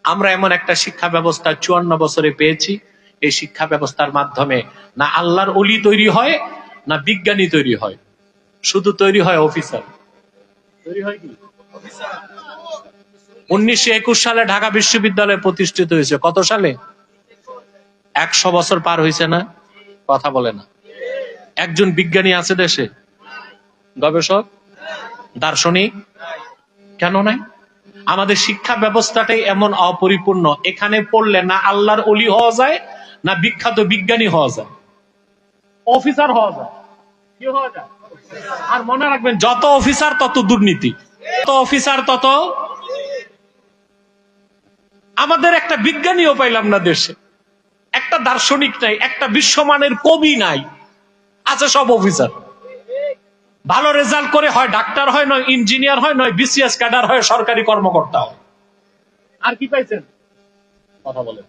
আমরা এমন একটা শিক্ষা ব্যবস্থা 54 বছরে পেয়েছি, এই শিক্ষা ব্যবস্থার মাধ্যমে না আল্লাহর ওলি তৈরি হয়, না বিজ্ঞানী তৈরি হয়, শুধু তৈরি হয় অফিসার। তৈরি হয় কি? 1921 সালে ঢাকা বিশ্ববিদ্যালয় প্রতিষ্ঠিত হয়েছে। কত সালে? 100 বছর পার হয়েছে না? কথা বলে না। একজন বিজ্ঞানী আছে দেশে? গবেষক, দার্শনিক? কেন নাই? আমাদের শিক্ষা ব্যবস্থাটাই এমন অপরিপূর্ণ, এখানে পড়লে না আল্লাহর ওলি হওয়া যায়, না বিখ্যাত বিজ্ঞানী হওয়া যায়, অফিসার হওয়া যায়। কি হওয়া যায়? আর মনে রাখবেন, যত অফিসার তত দুর্নীতি, তত অফিসার তত। আমাদের একটা বিজ্ঞানীও পাইলাম না দেশে, একটা দার্শনিক নাই, একটা বিশ্বমানের কবি নাই, আছে সব অফিসার। ভালো রেজাল্ট করে হয় ডাক্তার হয়, নয় ইঞ্জিনিয়ার হয়, নয় বিসিএস ক্যাডার হয়, সরকারি কর্মকর্তা হয়। আর কি পাইছেন? কথা বলেন।